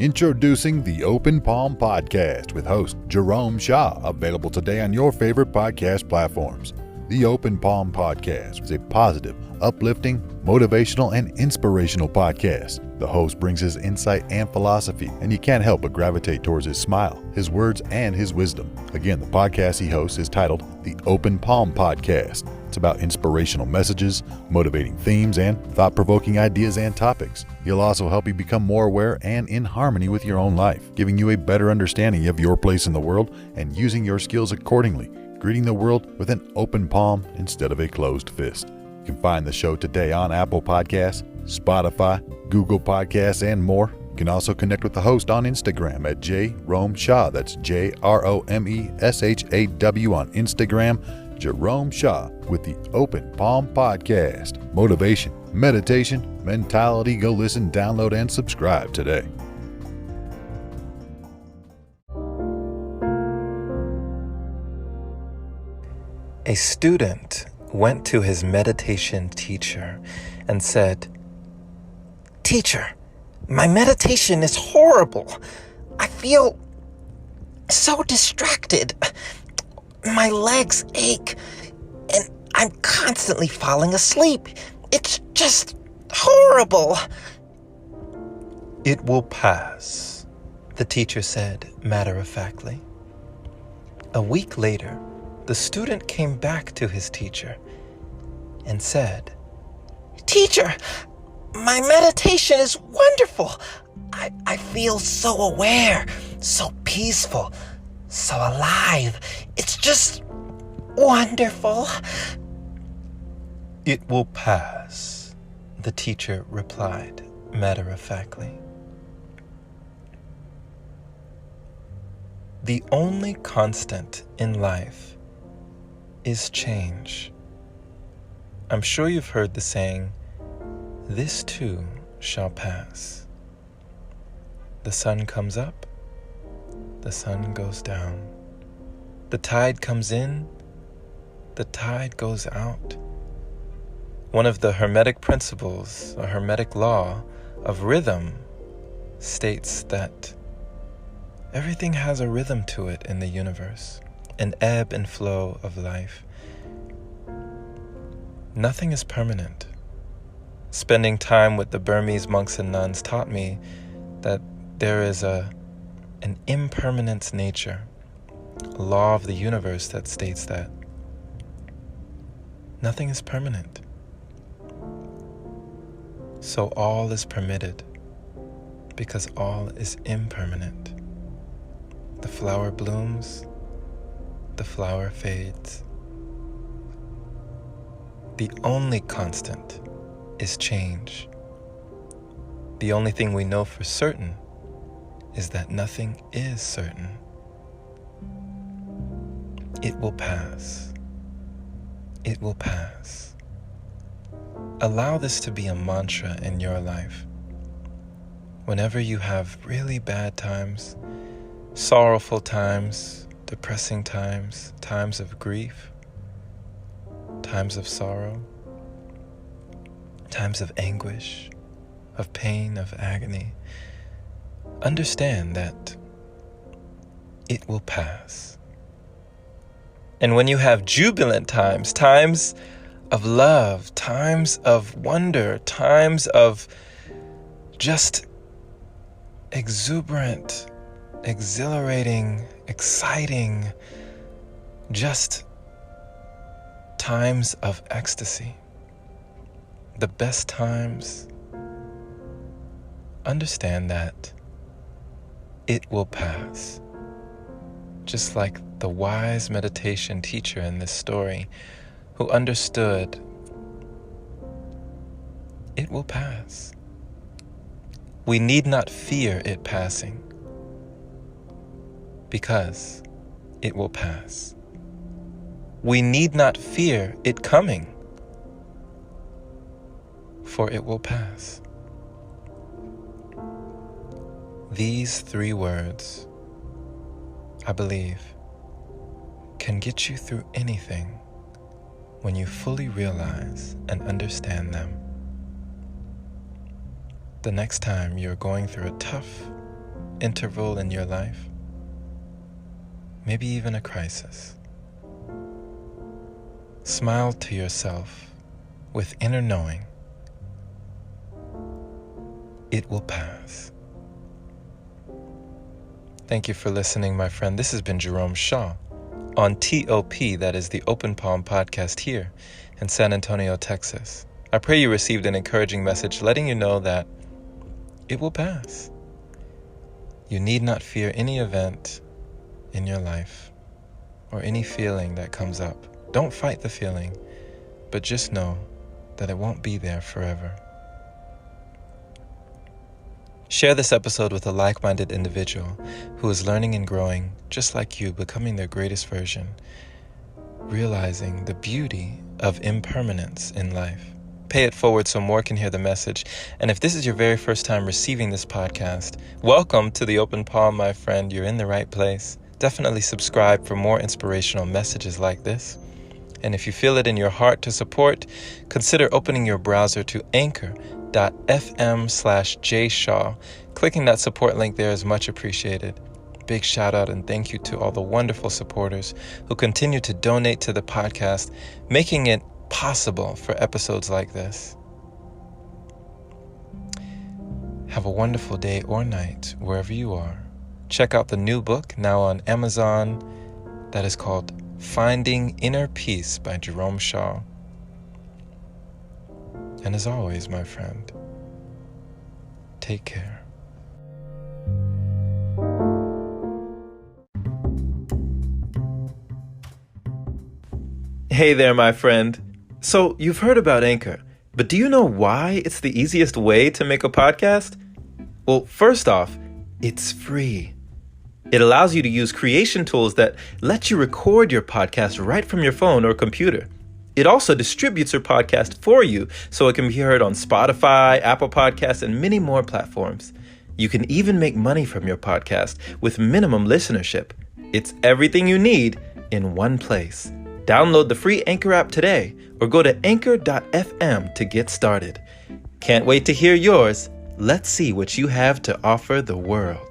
Introducing the Open Palm Podcast with host Jerome Shaw, available today on your favorite podcast platforms. The Open Palm Podcast is a positive, uplifting, motivational, and inspirational podcast. The host brings his insight and philosophy, and you can't help but gravitate towards his smile, his words, and his wisdom. Again, the podcast he hosts is titled The Open Palm Podcast. It's about inspirational messages, motivating themes, and thought-provoking ideas and topics. He'll also help you become more aware and in harmony with your own life, giving you a better understanding of your place in the world and using your skills accordingly, greeting the world with an open palm instead of a closed fist. You can find the show today on Apple Podcasts, Spotify, Google Podcasts, and more. You can also connect with the host on Instagram at Jerome Shaw. That's JROMESHAW on Instagram. Jerome Shaw with the Open Palm Podcast. Motivation, meditation, mentality. Go listen, download, and subscribe today. A student went to his meditation teacher and said, "Teacher, my meditation is horrible. I feel so distracted. My legs ache, and I'm constantly falling asleep. It's just horrible." "It will pass," the teacher said matter-of-factly. A week later, the student came back to his teacher and said, "Teacher, my meditation is wonderful. I feel so aware, so peaceful, so alive. It's just wonderful." "It will pass," the teacher replied matter-of-factly. The only constant in life is change. I'm sure you've heard the saying, "This too shall pass." The sun comes up, the sun goes down. The tide comes in, the tide goes out. One of the Hermetic principles, a Hermetic law of rhythm, states that everything has a rhythm to it in the universe, an ebb and flow of life. Nothing is permanent. Spending time with the Burmese monks and nuns taught me that there is an impermanence nature, a law of the universe that states that nothing is permanent. So all is permitted because all is impermanent. The flower blooms, the flower fades. The only constant is change. The only thing we know for certain is that nothing is certain. It will pass. It will pass. Allow this to be a mantra in your life. Whenever you have really bad times, sorrowful times, depressing times, times of grief, times of sorrow, times of anguish, of pain, of agony, understand that it will pass. And when you have jubilant times, times of love, times of wonder, times of just exuberant, exhilarating, exciting, just times of ecstasy, the best times, understand that it will pass. Just like the wise meditation teacher in this story who understood it will pass. We need not fear it passing because it will pass. We need not fear it coming, for it will pass. These 3 words, I believe, can get you through anything when you fully realize and understand them. The next time you're going through a tough interval in your life, maybe even a crisis. Smile to yourself with inner knowing. It will pass. Thank you for listening, my friend. This has been Jerome Shaw on TOP, that is the Open Palm Podcast here in San Antonio, Texas. I pray you received an encouraging message letting you know that it will pass. You need not fear any event in your life or any feeling that comes up. Don't fight the feeling, but just know that it won't be there forever. Share this episode with a like-minded individual who is learning and growing just like you, becoming their greatest version, realizing the beauty of impermanence in life. Pay it forward so more can hear the message. And if this is your very first time receiving this podcast, welcome to the Open Palm, my friend. You're in the right place. Definitely subscribe for more inspirational messages like this. And if you feel it in your heart to support, consider opening your browser to anchor.fm/jshaw. Clicking that support link there is much appreciated. Big shout out and thank you to all the wonderful supporters who continue to donate to the podcast, making it possible for episodes like this. Have a wonderful day or night wherever you are. Check out the new book now on Amazon that is called Finding Inner Peace by Jerome Shaw. And as always, my friend, take care. Hey there, my friend. So you've heard about Anchor, but do you know why it's the easiest way to make a podcast? Well, first off, it's free. It allows you to use creation tools that let you record your podcast right from your phone or computer. It also distributes your podcast for you so it can be heard on Spotify, Apple Podcasts, and many more platforms. You can even make money from your podcast with minimum listenership. It's everything you need in one place. Download the free Anchor app today or go to anchor.fm to get started. Can't wait to hear yours. Let's see what you have to offer the world.